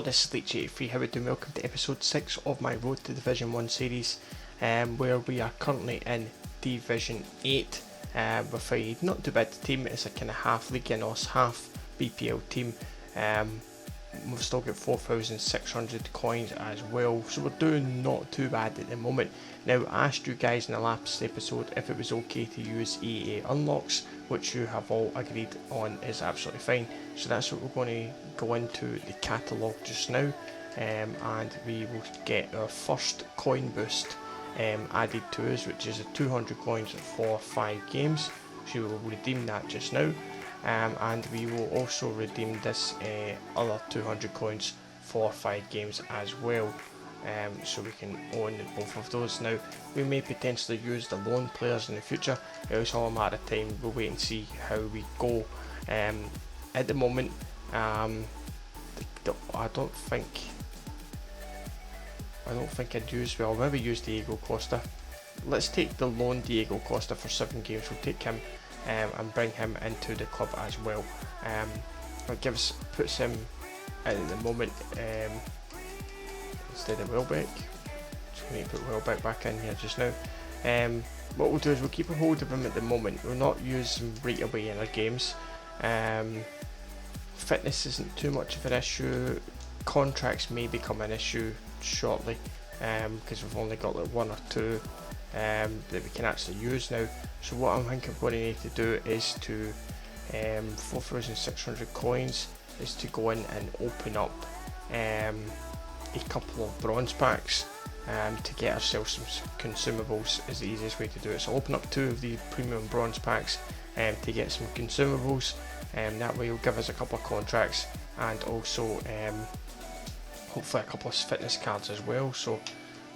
this is Leech83, how we doing? Welcome to episode 6 of my Road to Division 1 series, where we are currently in Division 8 with a not too bad team. It's a kind of half Legionos, half BPL team. We've still got 4,600 coins as well, so we're doing not too bad at the moment. Now, I asked you guys in the last episode if it was okay to use EA unlocks, which you have all agreed on is absolutely fine. So that's what we're going to go into the catalogue just now, and we will get our first coin boost added to us, which is a 200 coins for 5 games. So we will redeem that just now. And we will also redeem this other 200 coins for 5 games as well, so we can own both of those. Now, we may potentially use the loan players in the future. It's all a matter of time. We'll wait and see how we go. At the moment, I don't think I'd use, well, maybe use Diego Costa. Let's take the loan Diego Costa for 7 games. We'll take him and bring him into the club as well. It puts him at the moment instead of Welbeck. Just going to put Welbeck back in here just now. What we'll do is we'll keep a hold of him at the moment. We'll not use him right away in our games. Fitness isn't too much of an issue. Contracts may become an issue shortly, because we've only got like 1 or 2 that we can actually use now. So what I think I'm going to need to do is to 4,600 coins is to go in and open up a couple of bronze packs to get ourselves some consumables is the easiest way to do it. So I'll open up 2 of the premium bronze packs to get some consumables, and that way it'll give us a couple of contracts and also hopefully a couple of fitness cards as well. So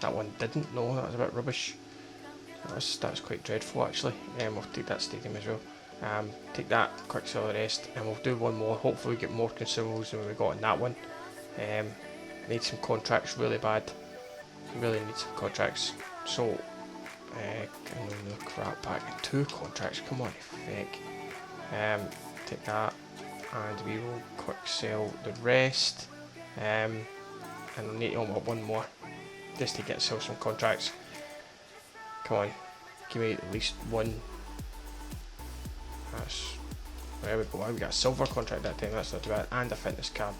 that one didn't, no, that was a bit rubbish. That was quite dreadful actually. We'll take that stadium as well. Take that, quick sell the rest, and we'll do one more. Hopefully we get more consumables than we got in that one. Need some contracts really bad. Really need some contracts. So, the crap back. 2 contracts, come on, feck. Take that, and we will quick sell the rest. And we'll need to open up one more just to get sell some contracts. Come on, give me at least one. There we go. We got a silver contract that time, that's not too bad, and a fitness card,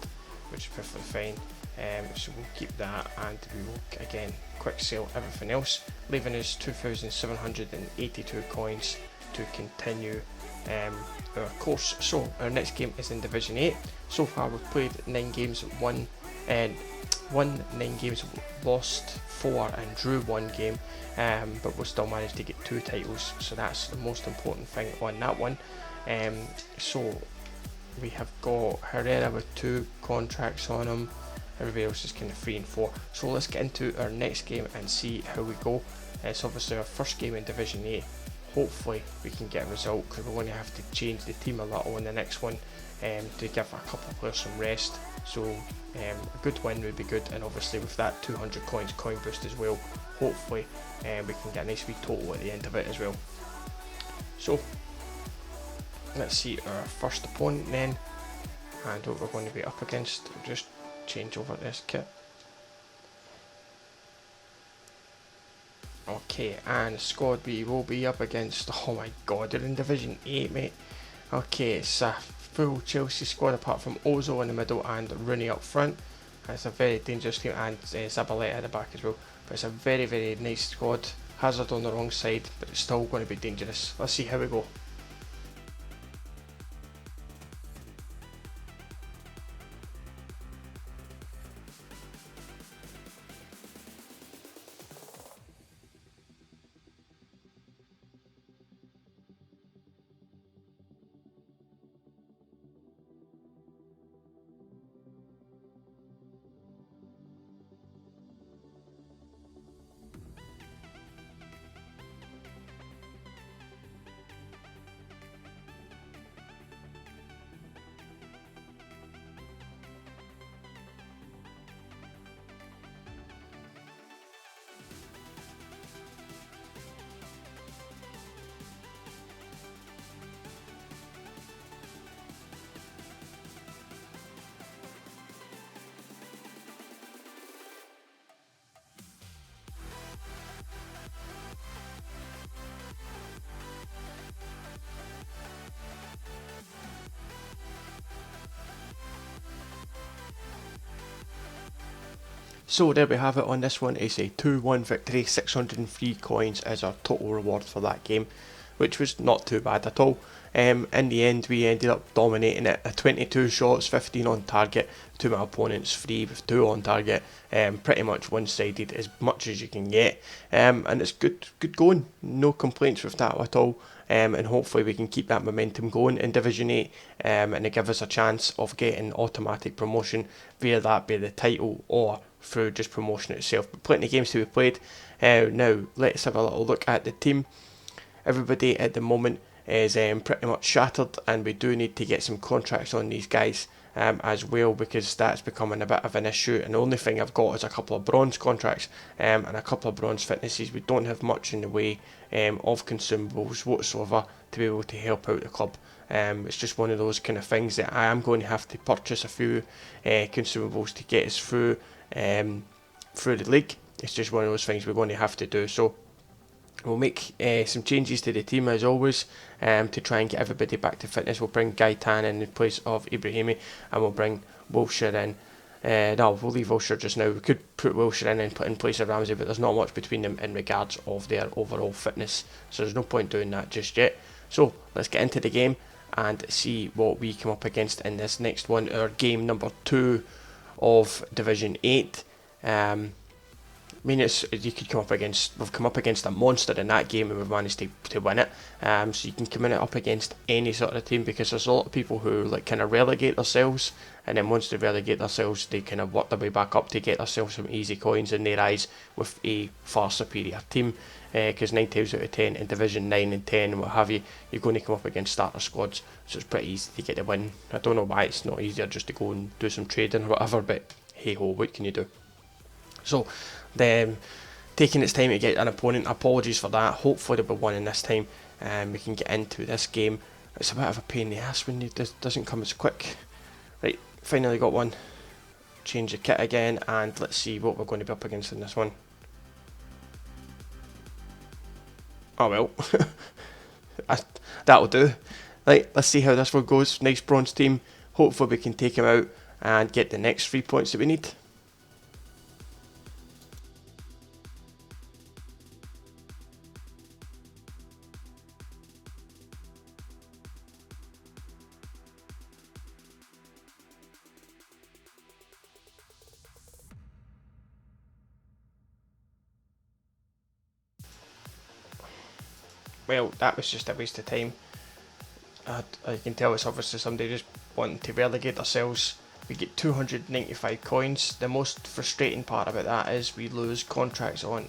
which is perfectly fine. So we'll keep that, and we will again quick sell everything else, leaving us 2,782 coins to continue our course. So our next game is in Division 8. So far we've played 9 games, won 9 games, lost 4 and drew 1 game, but we'll still managed to get 2 titles, so that's the most important thing on that one. So we have got Herrera with 2 contracts on him, everybody else is kind of 3 and 4. So let's get into our next game and see how we go. It's obviously our first game in Division 8. Hopefully we can get a result, because we're going to have to change the team a little in the next one to give a couple of players some rest. So a good win would be good, and obviously with that 200 coins coin boost as well, hopefully we can get a nice wee total at the end of it as well. So let's see our first opponent then, and what we're going to be up against. I'll just change over this kit. Okay, and squad we will be up against, oh my god, they're in Division 8, mate. Okay, it's a full Chelsea squad apart from Ozil in the middle and Rooney up front. It's a very dangerous team, and Zabaleta at the back as well. But it's a very, very nice squad. Hazard on the wrong side, but it's still going to be dangerous. Let's see how we go. So there we have it on this one. It's a 2-1 victory, 603 coins as our total reward for that game, which was not too bad at all. In the end, we ended up dominating it. 22 shots, 15 on target, to my opponent's 3 with 2 on target. Pretty much one-sided, as much as you can get. And it's good going. No complaints with that at all. And hopefully we can keep that momentum going in Division 8, and it give us a chance of getting automatic promotion, via that be the title or through just promotion itself. But plenty of games to be played. Now let's have a little look at the team. Everybody at the moment is pretty much shattered, and we do need to get some contracts on these guys as well, because that's becoming a bit of an issue. And the only thing I've got is a couple of bronze contracts and a couple of bronze fitnesses. We don't have much in the way of consumables whatsoever to be able to help out the club. It's just one of those kind of things that I am going to have to purchase a few consumables to get us through the league. It's just one of those things we're going to have to do. So we'll make some changes to the team as always, to try and get everybody back to fitness. We'll bring Gaitan in place of Ibrahimi, and we'll bring Wilshere in. No, we'll leave Wilshere just now. We could put Wilshere in and put in place of Ramsey, but there's not much between them in regards of their overall fitness, so there's no point doing that just yet. So let's get into the game and see what we come up against in this next one, our game number 2 of Division 8. I mean, you could come up against. We've come up against a monster in that game, and we've managed to win it. So you can come in up against any sort of team, because there's a lot of people who like kind of relegate themselves, and then once they relegate themselves, they kind of work their way back up to get themselves some easy coins in their eyes with a far superior team. Because 9 times out of 10 in Division 9 and 10 and what have you, you're going to come up against starter squads, so it's pretty easy to get the win. I don't know why it's not easier just to go and do some trading or whatever, but hey ho, what can you do? So, taking its time to get an opponent, apologies for that. Hopefully they'll be winning this time, and we can get into this game. It's a bit of a pain in the ass when it doesn't come as quick. Right, finally got one. Change the kit again, and let's see what we're going to be up against in this one. Oh well, that'll do. Right, let's see how this one goes. Nice bronze team. Hopefully we can take him out and get the next 3 points that we need. Well, that was just a waste of time. I can tell it's obviously somebody just wanting to relegate themselves. We get 295 coins. The most frustrating part about that is we lose contracts on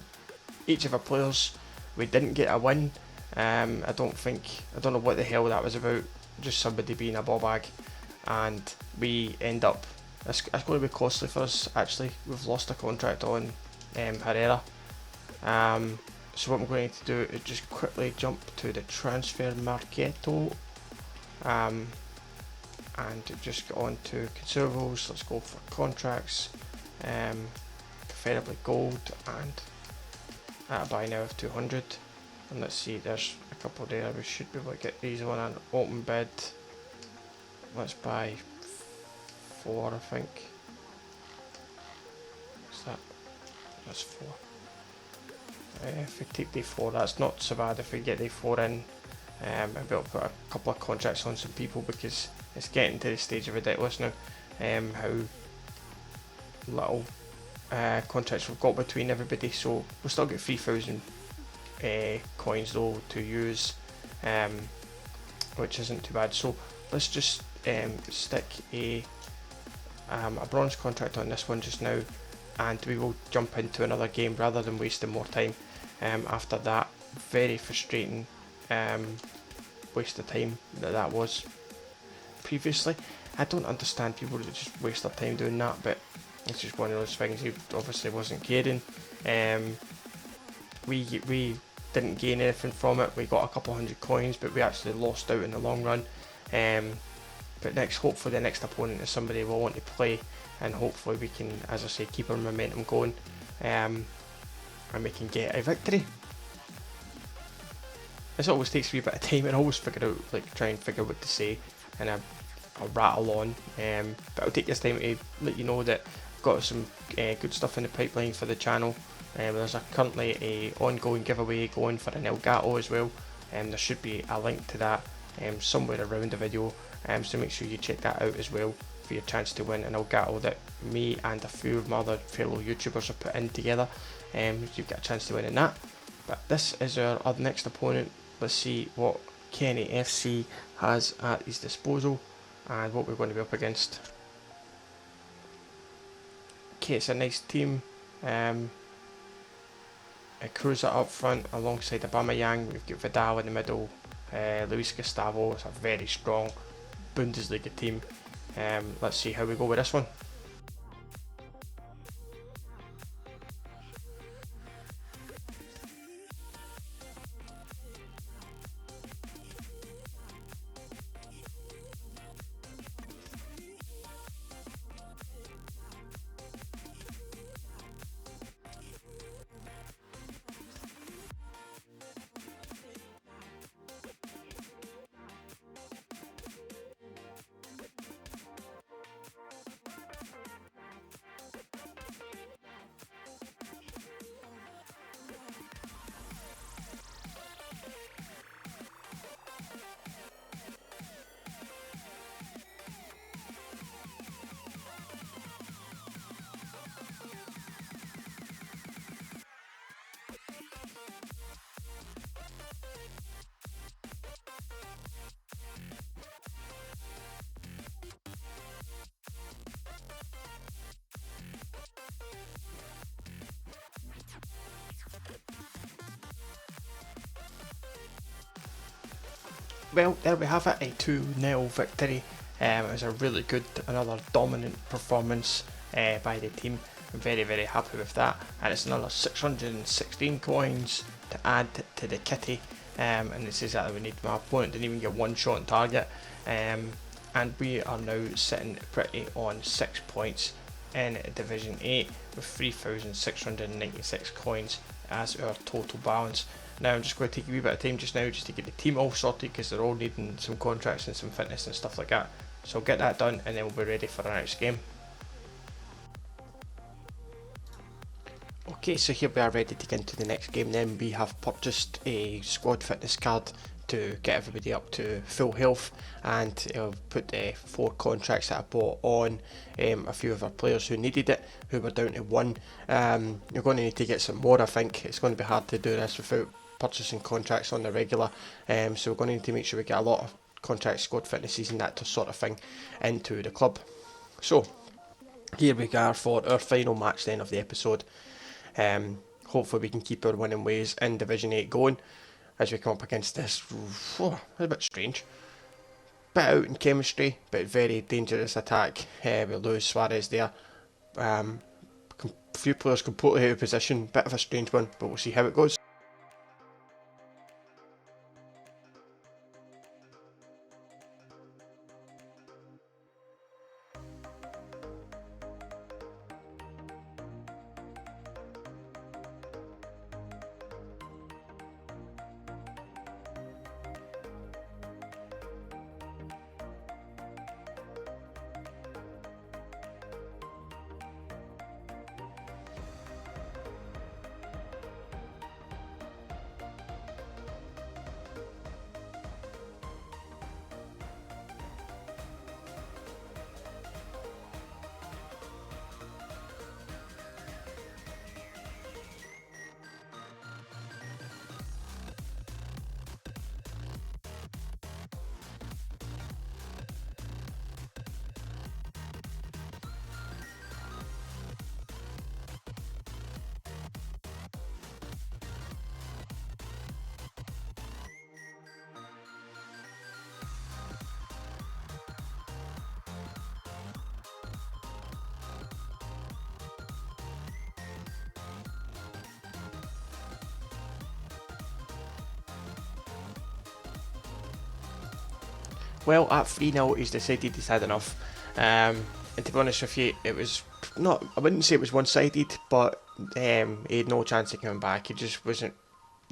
each of our players. We didn't get a win. I don't know what the hell that was about. Just somebody being a ball bag, and we end up. It's going to be costly for us actually. We've lost a contract on Herrera. So what I'm going to do is just quickly jump to the transfer marketo, and just get on to consumables. Let's go for contracts, preferably gold, and at a buy now of 200. And let's see, there's a couple there. We should be able to get these on an open bid. Let's buy 4, I think. What's that? That's 4. If we take the 4, that's not so bad. If we get the 4 in, I'll be able to put a couple of contracts on some people, because it's getting to the stage of ridiculous now, how little contracts we've got between everybody. So we'll still get 3,000 coins though to use, which isn't too bad. So let's just stick a bronze contract on this one just now, and we will jump into another game rather than wasting more time. After that very frustrating waste of time that was previously. I don't understand people that just waste their time doing that, but it's just one of those things. He obviously wasn't caring. We didn't gain anything from it. We got a couple hundred coins, but we actually lost out in the long run. But hopefully the next opponent is somebody we'll want to play, and hopefully we can, as I say, keep our momentum going, and we can get a victory. This always takes me a bit of time, and I always try and figure what to say, and I'll rattle on, but I'll take this time to let you know that got some good stuff in the pipeline for the channel. There's currently a ongoing giveaway going for an Elgato as well. There should be a link to that somewhere around the video, so make sure you check that out as well for your chance to win an Elgato that me and a few of my other fellow YouTubers have put in together. You've got a chance to win in that. But this is our next opponent. Let's see what Kenny FC has at his disposal and what we're going to be up against. Okay, it's a nice team. Cruiser up front alongside Aubameyang. We've got Vidal in the middle, Luis Gustavo. It's a very strong Bundesliga team. Let's see how we go with this one. Well, there we have it, a 2-0 victory. It was a really good, another dominant performance by the team. I'm very, very happy with that. And it's another 616 coins to add to the kitty. And this is exactly what we need. My opponent didn't even get one shot on target. And we are now sitting pretty on 6 points in Division 8 with 3,696 coins as our total balance. Now I'm just going to take a wee bit of time just now just to get the team all sorted, because they're all needing some contracts and some fitness and stuff like that. So I'll get that done and then we'll be ready for our next game. Okay, so here we are ready to get into the next game then. We have purchased a squad fitness card to get everybody up to full health, and put 4 contracts that I bought on a few of our players who needed it, who were down to 1. You're going to need to get some more. I think it's going to be hard to do this without purchasing contracts on the regular, so we're going to need to make sure we get a lot of contract, squad fitnesses and that sort of thing into the club. So here we are for our final match then of the episode. Hopefully we can keep our winning ways in Division 8 going as we come up against this, a bit strange, bit out in chemistry, but very dangerous attack. We lose Suarez there. A few players completely out of position, bit of a strange one, but we'll see how it goes. Well, at 3-0 he's decided he's had enough, and to be honest with you, it was not, I wouldn't say it was one-sided, but he had no chance of coming back. He just wasn't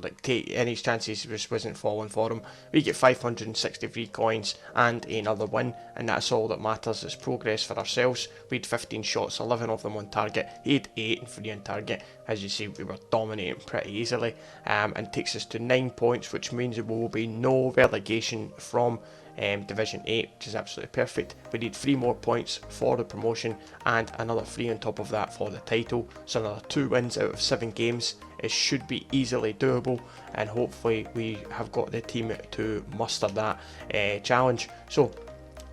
like take any chances just wasn't falling for him. We get 563 coins and another win, and that's all that matters. It's progress for ourselves. We had 15 shots, 11 of them on target. He had 8 and 3 on target. As you see, we were dominating pretty easily, and takes us to 9 points, which means there will be no relegation from Division 8, which is absolutely perfect. We need 3 more points for the promotion and another 3 on top of that for the title, so another 2 wins out of 7 games. It should be easily doable, and hopefully we have got the team to muster that challenge. So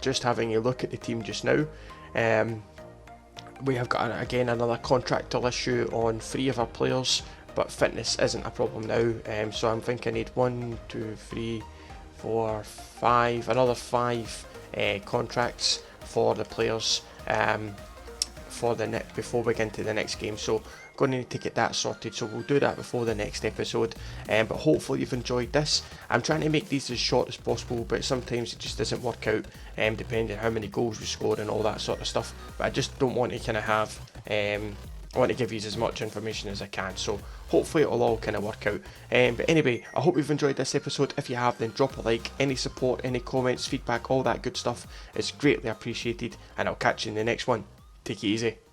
just having a look at the team just now, we have got again another contractual issue on 3 of our players, but fitness isn't a problem now, so I'm thinking I need 1, 2, 3, 4, 5, another 5 contracts for the players for the before we get into the next game. So going to need to get that sorted, so we'll do that before the next episode. But hopefully you've enjoyed this. I'm trying to make these as short as possible, but sometimes it just doesn't work out, depending on how many goals we score and all that sort of stuff. But I just don't want to kind of have I want to give you as much information as I can, so hopefully it'll all kind of work out. But anyway, I hope you've enjoyed this episode. If you have, then drop a like. Any support, any comments, feedback, all that good stuff is greatly appreciated, and I'll catch you in the next one. Take it easy.